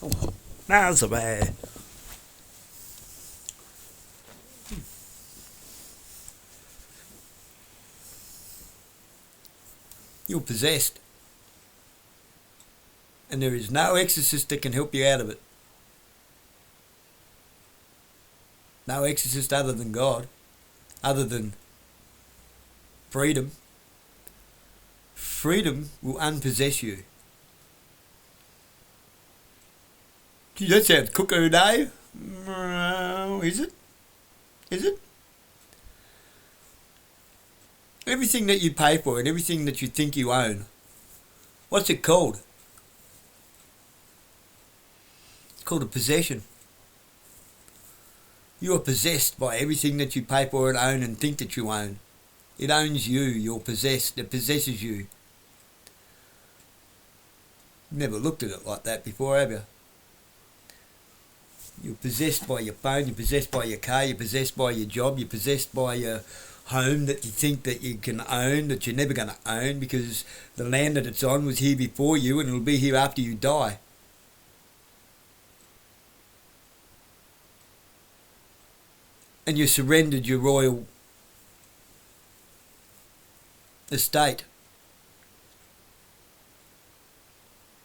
Oh, that's a bad. You're possessed. And there is no exorcist that can help you out of it. No exorcist other than God. Other than freedom. Freedom will unpossess you. Gee, that sounds cuckoo, Dave. Is it? Is it? Everything that you pay for and everything that you think you own, what's it called? It's called a possession. You are possessed by everything that you pay for and own and think that you own. It owns you. You're possessed. It possesses you. Never looked at it like that before, have you? You're possessed by your phone. You're possessed by your car. You're possessed by your job. You're possessed by your home that you think that you can own, that you're never going to own because the land that it's on was here before you and it'll be here after you die. And you surrendered your royal estate.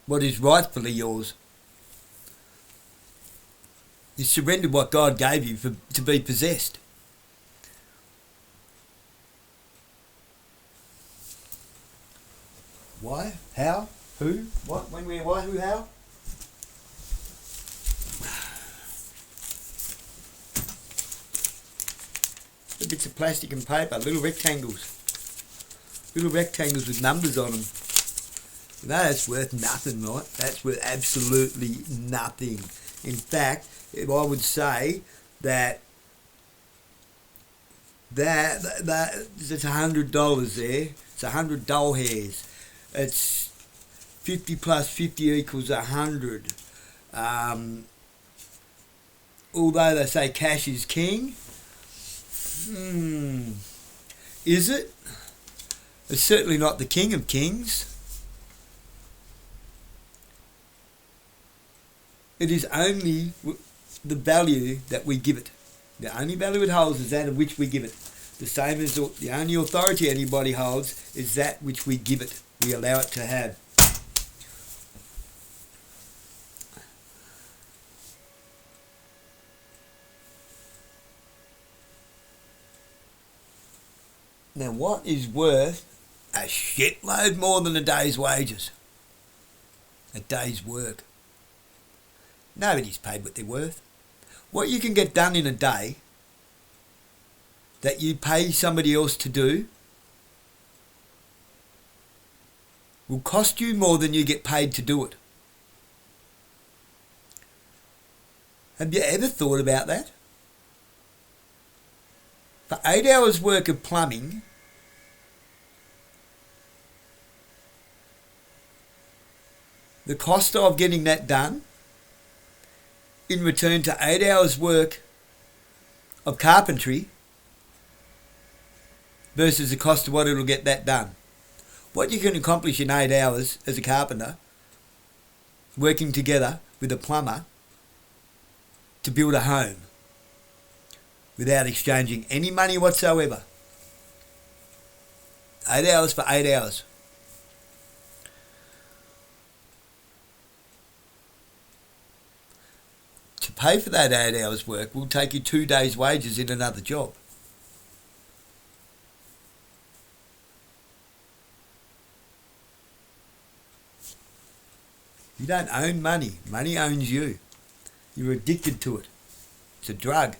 What is rightfully yours. You surrendered what God gave you to be possessed. Why? How? Who? What? When? Where? Why? Who? How? The bits of plastic and paper, little rectangles. Little rectangles with numbers on them. No, that's worth nothing, right? That's worth absolutely nothing. In fact, if I would say that there's $100 there. It's 100 doll hairs. It's 50 plus 50 equals 100. Although they say cash is king, is it? It's certainly not the king of kings. It is only the value that we give it. The only value it holds is that of which we give it. The same as the only authority anybody holds is that which we give it. We allow it to have. Now, what is worth a shitload more than a day's wages? A day's work. Nobody's paid what they're worth. What you can get done in a day that you pay somebody else to do will cost you more than you get paid to do it. Have you ever thought about that? For 8 hours work of plumbing, the cost of getting that done in return to 8 hours work of carpentry versus the cost of what it'll get that done. What you can accomplish in 8 hours as a carpenter, working together with a plumber to build a home without exchanging any money whatsoever. 8 hours for 8 hours. To pay for that 8 hours work will take you 2 days' wages in another job. You don't own money. Money owns you. You're addicted to it. It's a drug.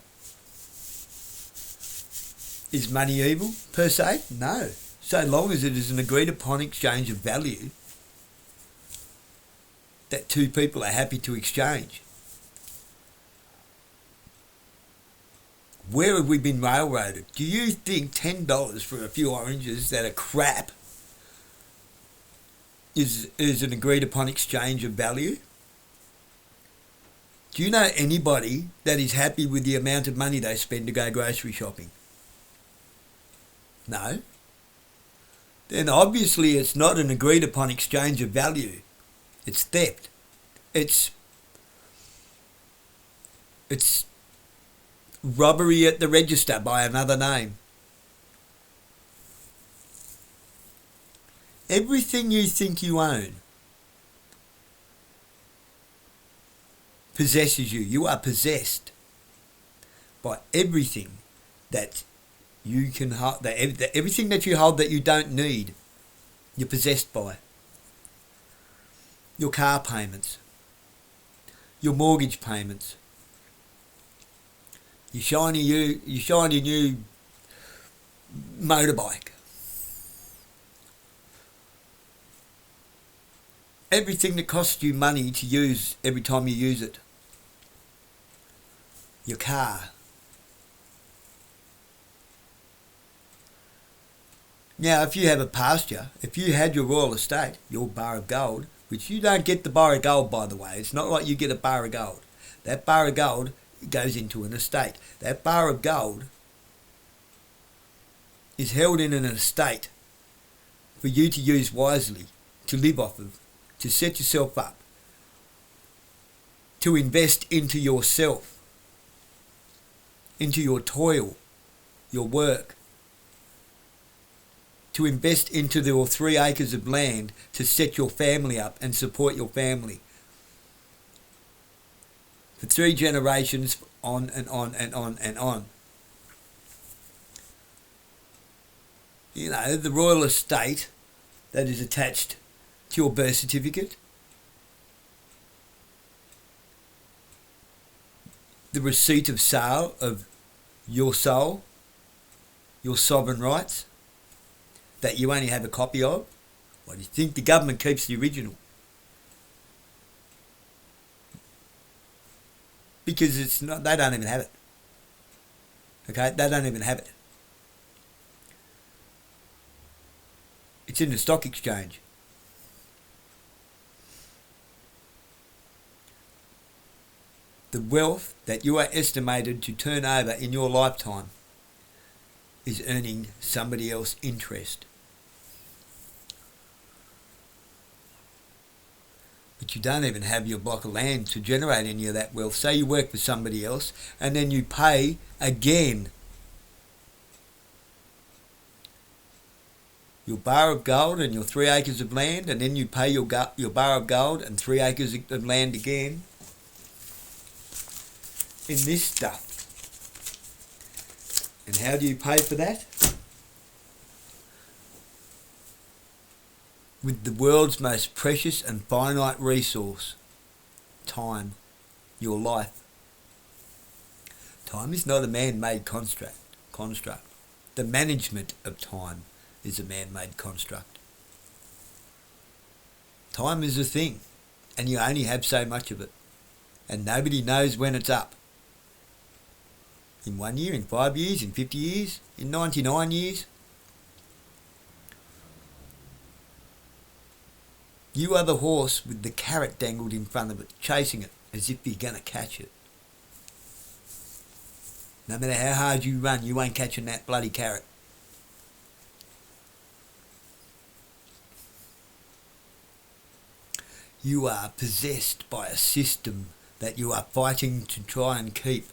Is money evil, per se? No. So long as it is an agreed upon exchange of value that two people are happy to exchange. Where have we been railroaded? Do you think $10 for a few oranges that are crap is an agreed upon exchange of value? Do you know anybody that is happy with the amount of money they spend to go grocery shopping? No. Then obviously it's not an agreed upon exchange of value. It's theft. It's It's robbery at the register by another name. Everything you think you own possesses you. You are possessed by everything that you can hold. Everything that you hold that you don't need, you're possessed by. Your car payments, your mortgage payments, your shiny new motorbike. Everything that costs you money to use every time you use it. Your car. Now, if you have a pasture, if you had your royal estate, your bar of gold, which you don't get the bar of gold, by the way. It's not like you get a bar of gold. That bar of gold goes into an estate. That bar of gold is held in an estate for you to use wisely, to live off of, to set yourself up, to invest into yourself, into your toil, your work, to invest into your 3 acres of land to set your family up and support your family for 3 generations, on and on and on and on. You know, the royal estate that is attached to your birth certificate, the receipt of sale of your soul, your sovereign rights, that you only have a copy of. What do you think? The government keeps the original. Because it's not, they don't even have it. Okay, they don't even have it. It's in the stock exchange. The wealth that you are estimated to turn over in your lifetime is earning somebody else interest. But you don't even have your block of land to generate any of that wealth. Say you work for somebody else and then you pay again. Your bar of gold and your 3 acres of land, and then you pay your bar of gold and 3 acres of land again in this stuff. And how do you pay for that? With the world's most precious and finite resource, time, your life. Time is not a man-made construct. The management of time is a man-made construct. Time is a thing, and you only have so much of it, and nobody knows when it's up. In 1 year, in 5 years, in 50 years, in 99 years. You are the horse with the carrot dangled in front of it, chasing it as if you're going to catch it. No matter how hard you run, you ain't catching that bloody carrot. You are possessed by a system that you are fighting to try and keep.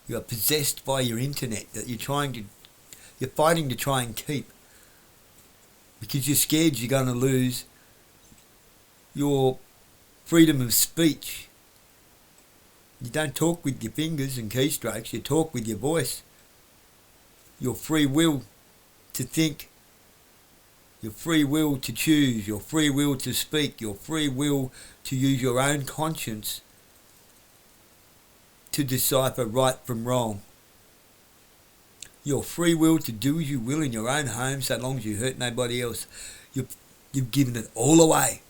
You are possessed by your internet that you're fighting to try and keep. Because you're scared you're going to lose your freedom of speech. You don't talk with your fingers and keystrokes, you talk with your voice. Your free will to think, your free will to choose, your free will to speak, your free will to use your own conscience to decipher right from wrong. Your free will to do as you will in your own home so long as you hurt nobody else. You've given it all away.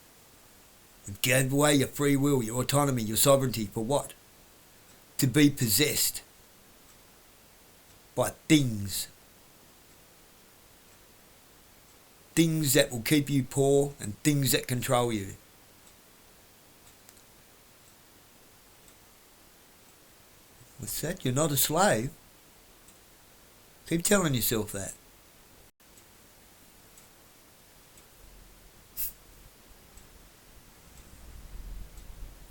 You've given away your free will, your autonomy, your sovereignty. For what? To be possessed by things. Things that will keep you poor and things that control you. What's that? You're not a slave? Keep telling yourself that.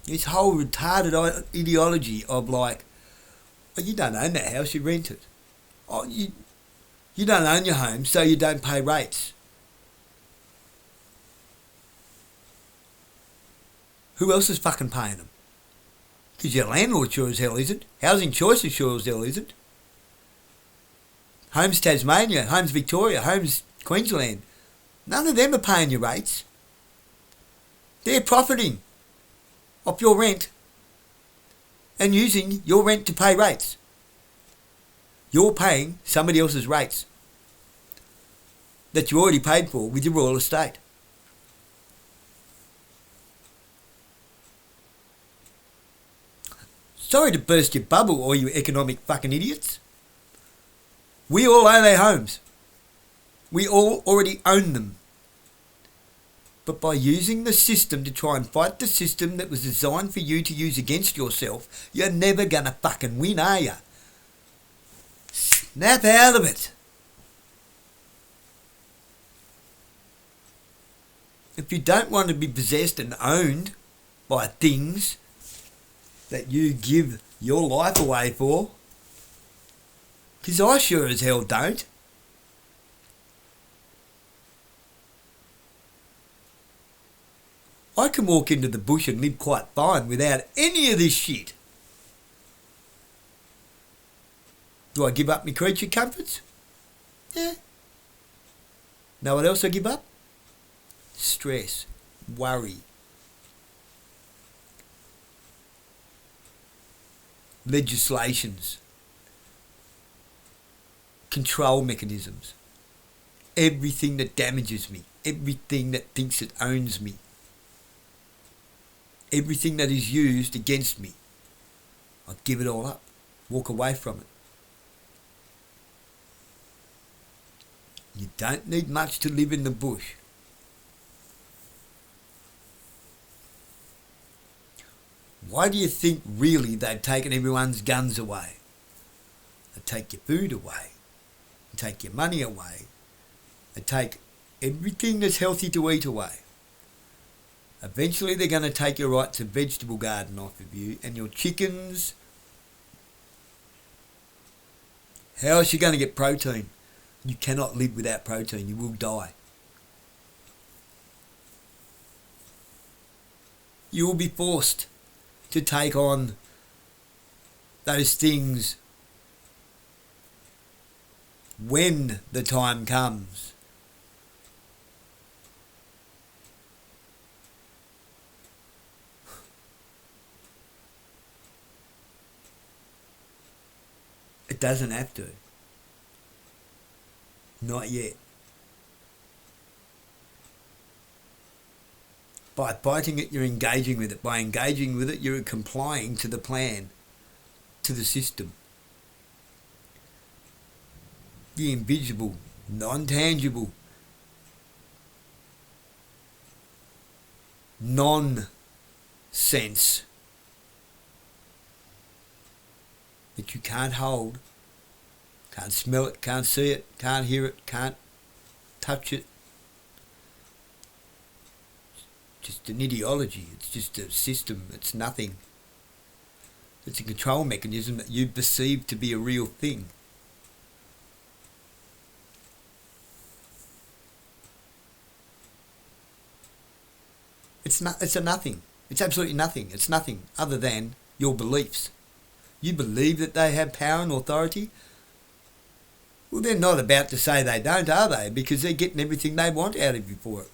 This whole retarded ideology of like, oh, you don't own that house, you rent it. Oh, you don't own your home, so you don't pay rates. Who else is fucking paying them? Because your landlord sure as hell isn't. Housing Choice sure as hell isn't. Homes Tasmania, Homes Victoria, Homes Queensland. None of them are paying your rates. They're profiting off your rent and using your rent to pay rates. You're paying somebody else's rates that you already paid for with your royal estate. Sorry to burst your bubble, all you economic fucking idiots. We all own our homes. We all already own them. But by using the system to try and fight the system that was designed for you to use against yourself, you're never gonna fucking win, are you? Snap out of it. If you don't want to be possessed and owned by things that you give your life away for, because I sure as hell don't. I can walk into the bush and live quite fine without any of this shit. Do I give up my creature comforts? Yeah. Know what else I give up? Stress, worry, legislations, control mechanisms, everything that damages me, everything that thinks it owns me, everything that is used against me. I give it all up, walk away from it. You don't need much to live in the bush. Why do you think really they've taken everyone's guns away? They take your food away. They take your money away. They take everything that's healthy to eat away. Eventually they're going to take your right to vegetable garden off of you and your chickens. How else are you going to get protein? You cannot live without protein. You will die. You will be forced to take on those things when the time comes. It doesn't have to. Not yet. By fighting it, you're engaging with it. By engaging with it, you're complying to the plan, to the system. The invisible, non-tangible, non-sense that you can't hold, can't smell it, can't see it, can't hear it, can't touch it. Just an ideology, it's just a system, it's nothing. It's a control mechanism that you perceive to be a real thing. It's a nothing. It's absolutely nothing. It's nothing other than your beliefs. You believe that they have power and authority? Well, they're not about to say they don't, are they? Because they're getting everything they want out of you for it.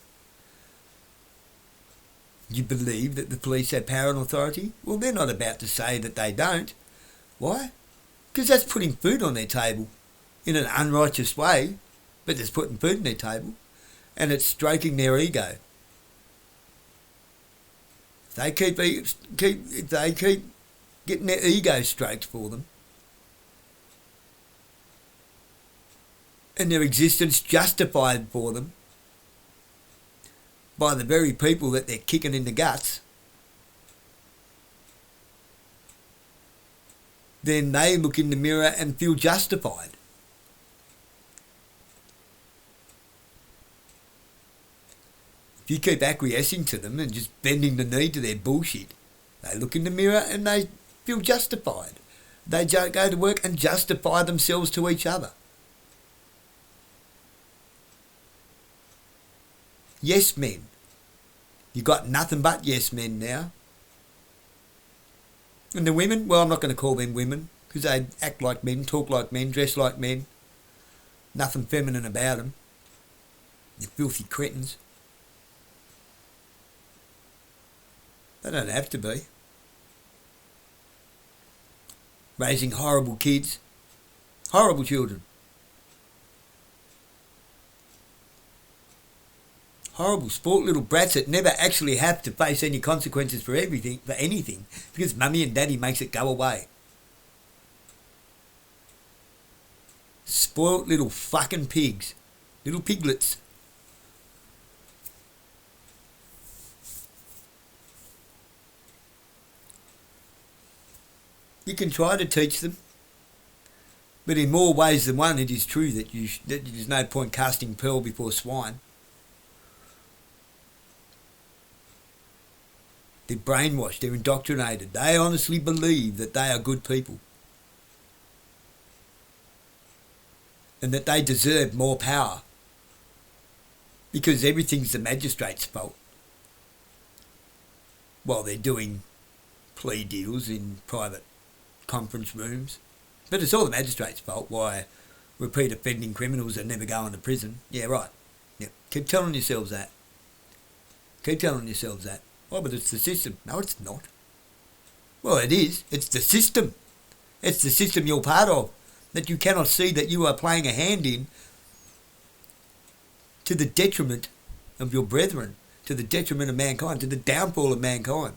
You believe that the police have power and authority? Well, they're not about to say that they don't. Why? Because that's putting food on their table in an unrighteous way, but it's putting food on their table and it's stroking their ego. If they keep getting their ego stroked for them and their existence justified for them by the very people that they're kicking in the guts, then they look in the mirror and feel justified. If you keep acquiescing to them and just bending the knee to their bullshit, They look in the mirror and they feel justified. They go to work and justify themselves to each other. Yes men. You got nothing but yes men now. And the women, well, I'm not going to call them women because they act like men, talk like men, dress like men. Nothing feminine about them. You filthy cretins. They don't have to be. Raising horrible kids. Horrible children. Horrible sport little brats that never actually have to face any consequences for anything, because mummy and daddy makes it go away. Spoilt little fucking pigs. Little piglets. You can try to teach them, but in more ways than one it is true that there's no point casting pearl before swine. They're brainwashed, they're indoctrinated. They honestly believe that they are good people and that they deserve more power because everything's the magistrate's fault while they're doing plea deals in private conference rooms. But it's all the magistrate's fault why repeat offending criminals are never going to prison. Yeah, right. Yep. Keep telling yourselves that. Keep telling yourselves that. Oh, but it's the system. No, it's not. Well, it is. It's the system. It's the system you're part of that you cannot see that you are playing a hand in to the detriment of your brethren, to the detriment of mankind, to the downfall of mankind.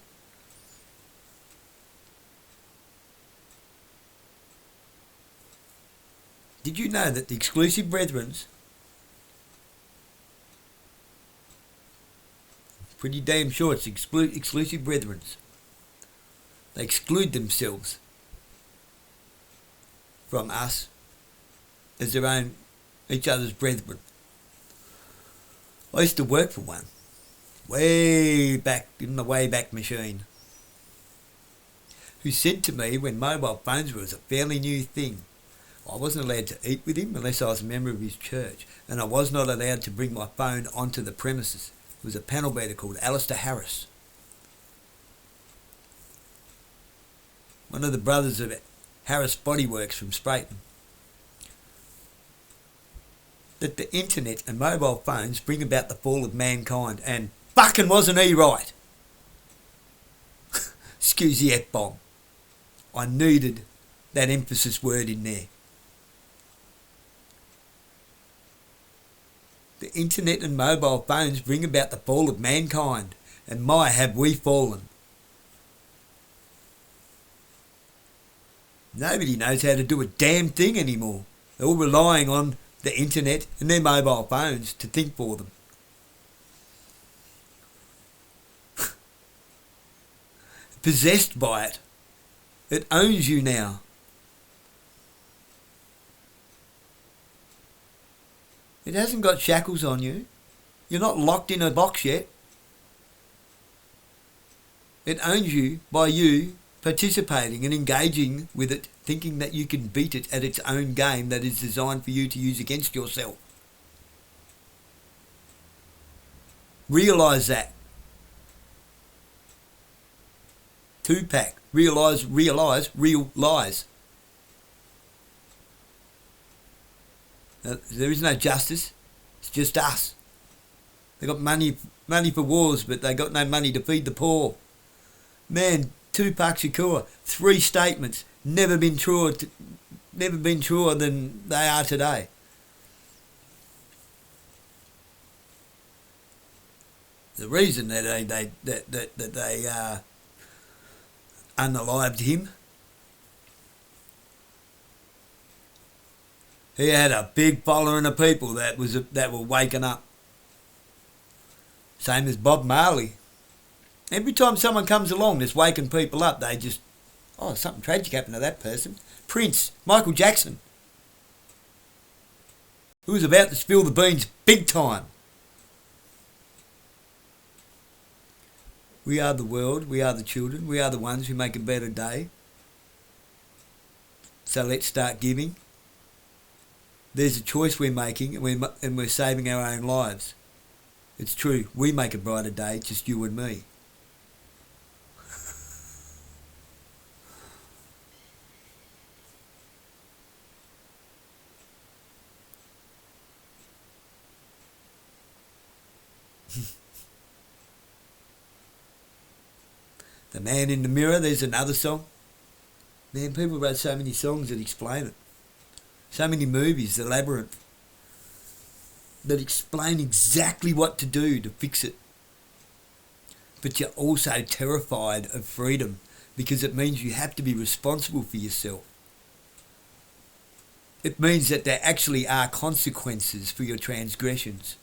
Did you know that the exclusive brethrens, pretty damn sure it's exclusive brethrens, they exclude themselves from us as their own, each other's brethren. I used to work for one, way back in the Wayback Machine, who said to me when mobile phones were a fairly new thing, I wasn't allowed to eat with him unless I was a member of his church, and I was not allowed to bring my phone onto the premises. It was a panel beater called Alistair Harris, one of the brothers of Harris Bodyworks from Sprayton. That the internet and mobile phones bring about the fall of mankind, and fucking wasn't he right? Excuse the F-bomb. I needed that emphasis word in there. The internet and mobile phones bring about the fall of mankind, and my have we fallen. Nobody knows how to do a damn thing anymore. They're all relying on the internet and their mobile phones to think for them. Possessed by it. It owns you now. It hasn't got shackles on you. You're not locked in a box yet. It owns you by you participating and engaging with it, thinking that you can beat it at its own game that is designed for you to use against yourself. Realise that. Two-pack. Realise, real lies. There is no justice. It's just us. They got money for wars, but they got no money to feed the poor. Man, Tupac Shakur, 3 statements, never been truer than they are today. The reason that they unalived him, he had a big following of people that were waking up. Same as Bob Marley. Every time someone comes along that's waking people up, they just, oh, something tragic happened to that person. Prince, Michael Jackson, who was about to spill the beans big time. We are the world, we are the children, we are the ones who make a better day. So let's start giving. There's a choice we're making, and we're saving our own lives. It's true, we make a brighter day, just you and me. The Man in the Mirror, there's another song. Man, people wrote so many songs that explain it. So many movies, The Labyrinth, that explain exactly what to do to fix it. But you're also terrified of freedom because it means you have to be responsible for yourself. It means that there actually are consequences for your transgressions.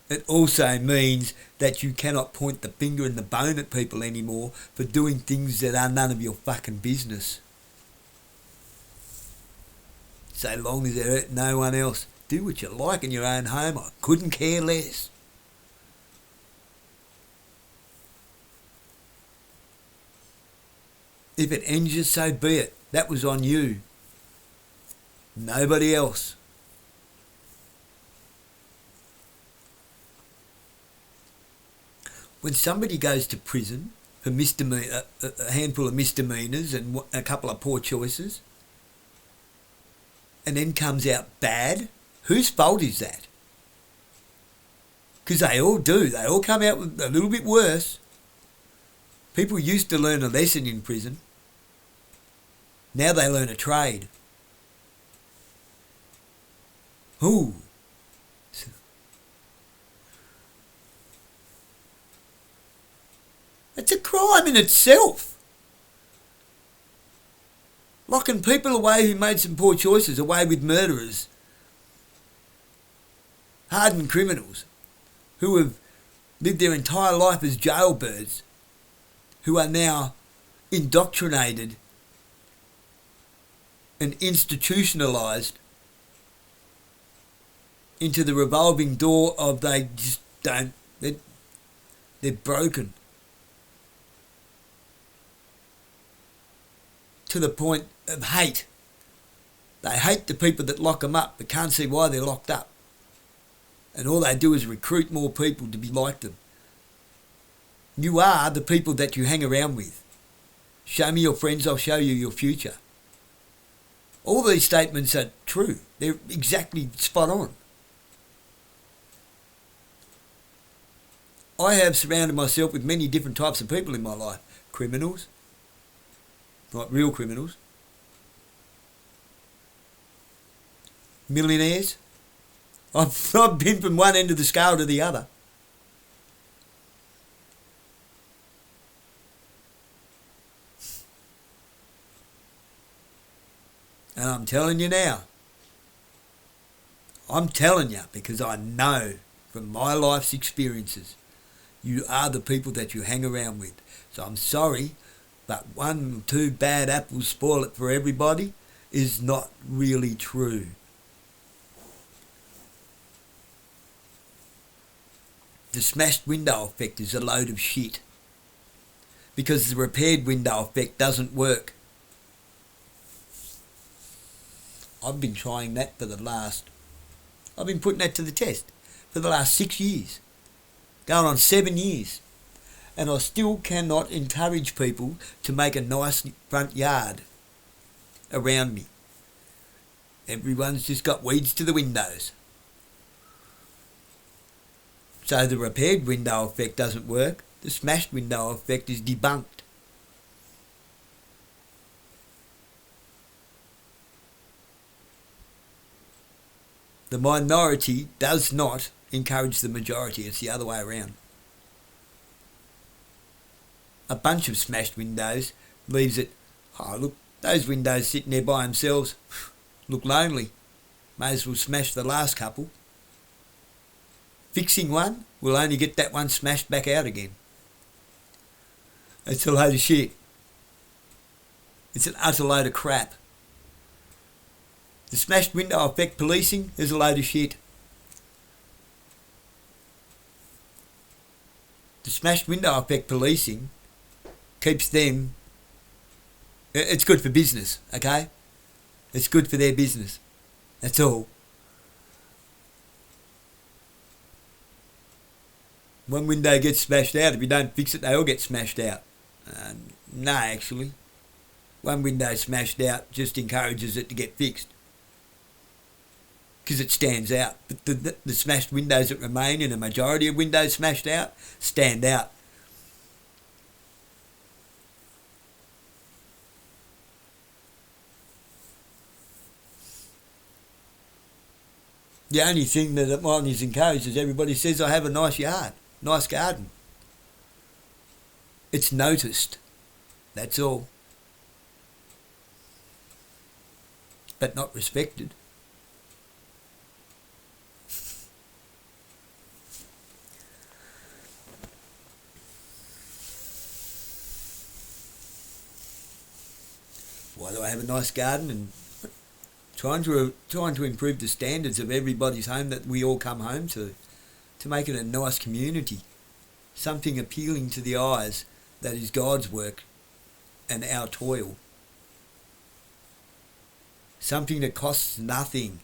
It also means that you cannot point the finger and the bone at people anymore for doing things that are none of your fucking business. So long as they hurt no one else. Do what you like in your own home. I couldn't care less. If it ends you, so be it. That was on you. Nobody else. When somebody goes to prison for a handful of misdemeanors and a couple of poor choices, and then comes out bad, whose fault is that? Because they all do. They all come out a little bit worse. People used to learn a lesson in prison. Now they learn a trade. Ooh. It's a crime in itself. Locking people away who made some poor choices, away with murderers, hardened criminals, who have lived their entire life as jailbirds, who are now indoctrinated and institutionalised into the revolving door of they're broken. To the point of hate. They hate the people that lock them up but can't see why they're locked up. And all they do is recruit more people to be like them. You are the people that you hang around with. Show me your friends, I'll show you your future. All these statements are true. They're exactly spot on. I have surrounded myself with many different types of people in my life. Criminals, like real criminals, millionaires. I've been from one end of the scale to the other. And I'm telling you now, I'm telling you because I know from my life's experiences, you are the people that you hang around with. So I'm sorry, but 1 or 2 bad apples spoil it for everybody is not really true. The smashed window effect is a load of shit because the repaired window effect doesn't work. I've been trying that I've been putting that to the test for the last 6 years, going on 7 years. And I still cannot encourage people to make a nice front yard around me. Everyone's just got weeds to the windows. So the repaired window effect doesn't work. The smashed window effect is debunked. The minority does not encourage the majority. It's the other way around. A bunch of smashed windows leaves it, oh look, those windows sitting there by themselves look lonely. May as well smash the last couple. Fixing one will only get that one smashed back out again. It's a load of shit. It's an utter load of crap. The smashed window effect policing is a load of shit. The smashed window effect policing keeps them... It's good for business, okay? It's good for their business. That's all. One window gets smashed out. If you don't fix it, they all get smashed out. No, actually. One window smashed out just encourages it to get fixed. Because it stands out. But the smashed windows that remain, and a majority of windows smashed out, stand out. The only thing that mine is encouraged is everybody says I have a nice yard, nice garden. It's noticed. That's all. But not respected. Why do I have a nice garden? And trying to improve the standards of everybody's home that we all come home to make it a nice community, something appealing to the eyes that is God's work and our toil, something that costs nothing.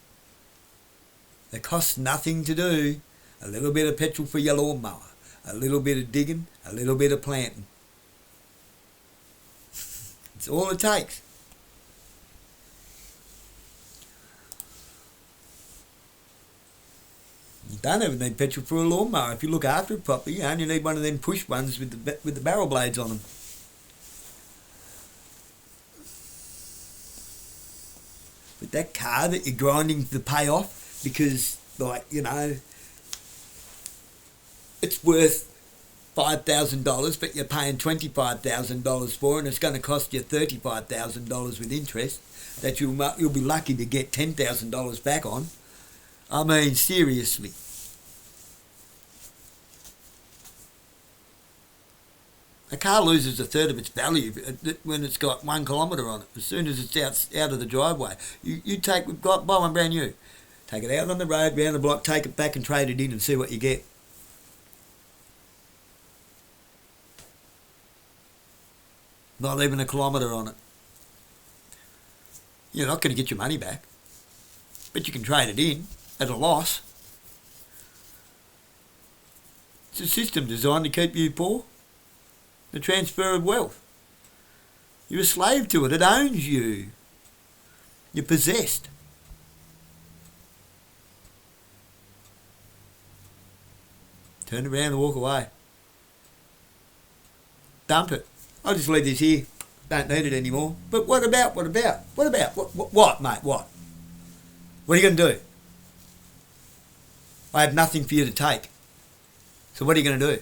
That costs nothing to do. A little bit of petrol for your lawnmower, a little bit of digging, a little bit of planting. It's all it takes. You don't ever need petrol for a lawnmower. If you look after it properly, you only need one of them push ones with the barrel blades on them. But that car that you're grinding to pay off because, like, you know, it's worth $5,000, but you're paying $25,000 for, and it's going to cost you $35,000 with interest that you'll be lucky to get $10,000 back on. I mean, seriously. A car loses a third of its value when it's got 1 kilometre on it. As soon as it's out of the driveway, buy one brand new, take it out on the road, round the block, take it back and trade it in and see what you get. Not even a kilometre on it. You're not going to get your money back, but you can trade it in at a loss. It's a system designed to keep you poor. The transfer of wealth. You're a slave to it. It owns you. You're possessed. Turn around and walk away. Dump it. I'll just leave this here. Don't need it anymore. But what about? What, mate? What? What are you going to do? I have nothing for you to take. So what are you going to do?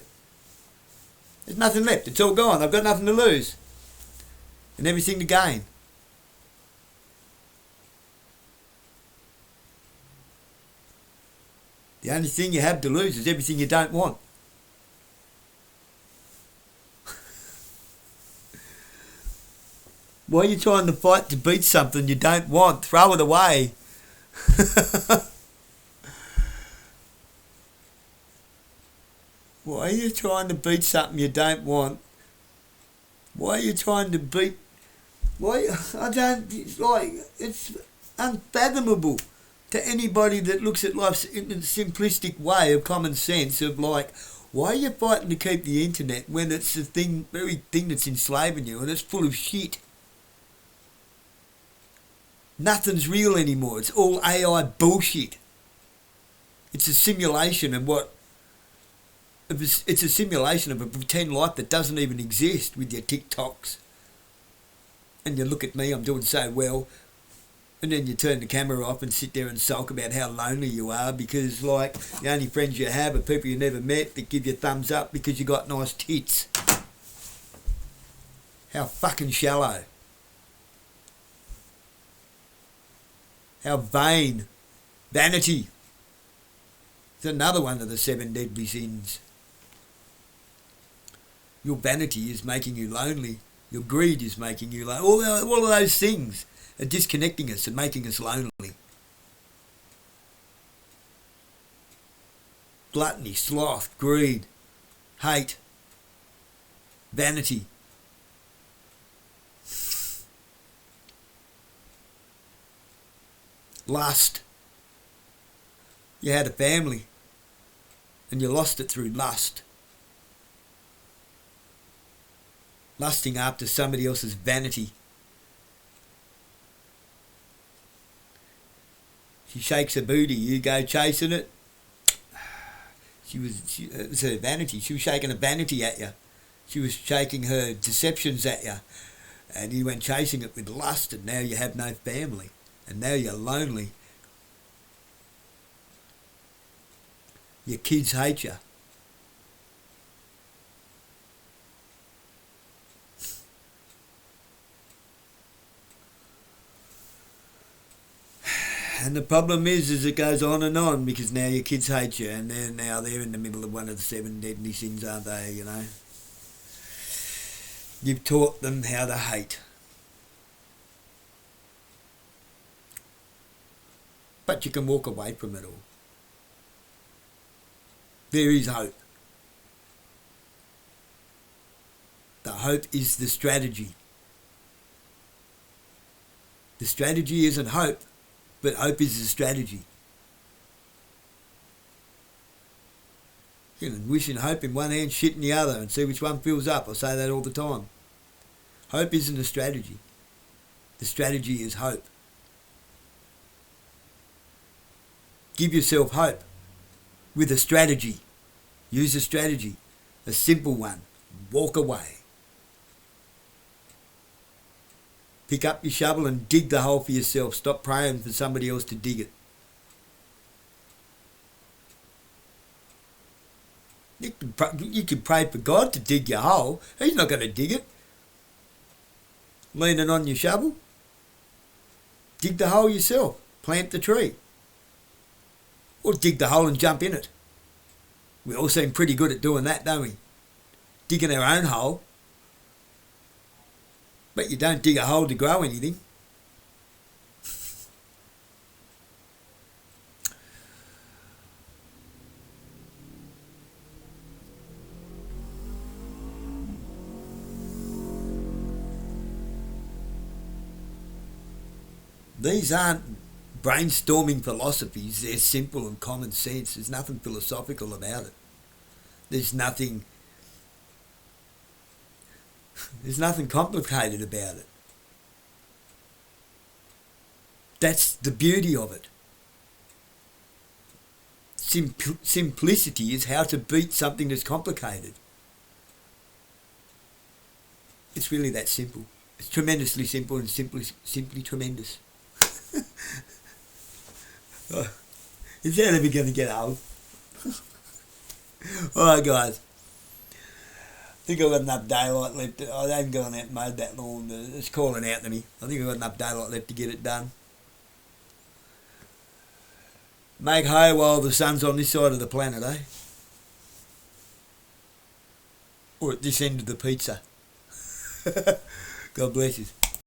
There's nothing left. It's all gone. I've got nothing to lose. And everything to gain. The only thing you have to lose is everything you don't want. Why are you trying to fight to beat something you don't want? Throw it away. Why are you trying to beat something you don't want? Why are you trying to beat... It's unfathomable to anybody that looks at life in a simplistic way of common sense of like, why are you fighting to keep the internet when it's the very thing that's enslaving you and it's full of shit? Nothing's real anymore. It's all AI bullshit. It's a simulation of It's a simulation of a pretend life that doesn't even exist with your TikToks. And you look at me, I'm doing so well. And then you turn the camera off and sit there and sulk about how lonely you are because, like, the only friends you have are people you never met that give you thumbs up because you got nice tits. How fucking shallow. How vain. Vanity. It's another one of the 7 deadly sins. Your vanity is making you lonely. Your greed is making you lonely. All of those things are disconnecting us and making us lonely. Gluttony, sloth, greed, hate, vanity. Lust. You had a family and you lost it through lust. Lusting after somebody else's vanity. She shakes her booty, you go chasing it. It was her vanity. She was shaking a vanity at you. She was shaking her deceptions at you. And you went chasing it with lust, and now you have no family. And now you're lonely. Your kids hate you. And the problem is it goes on and on, because now your kids hate you, and they're in the middle of one of the 7 deadly sins, aren't they, you know? You've taught them how to hate. But you can walk away from it all. There is hope. The hope is the strategy. The strategy isn't hope, but hope is the strategy. You can wish and hope in one hand, shit in the other, and see which one fills up. I say that all the time. Hope isn't a strategy. The strategy is hope. Give yourself hope with a strategy. Use a strategy. A simple one. Walk away. Pick up your shovel and dig the hole for yourself. Stop praying for somebody else to dig it. You can pray for God to dig your hole. He's not going to dig it. Leaning on your shovel. Dig the hole yourself. Plant the tree. Or dig the hole and jump in it. We all seem pretty good at doing that, don't we? Digging our own hole. But you don't dig a hole to grow anything. These aren't brainstorming philosophies. They're simple and common sense. There's nothing philosophical about it. There's nothing complicated about it. That's the beauty of it. Simplicity is how to beat something that's complicated. It's really that simple. It's tremendously simple and simply tremendous. Is that ever going to get old? Alright guys. I think I've got enough daylight left. I haven't gone out and mowed that lawn. It's calling out to me. I think I've got enough daylight left to get it done. Make hay while the sun's on this side of the planet, eh? Or at this end of the pizza. God bless you.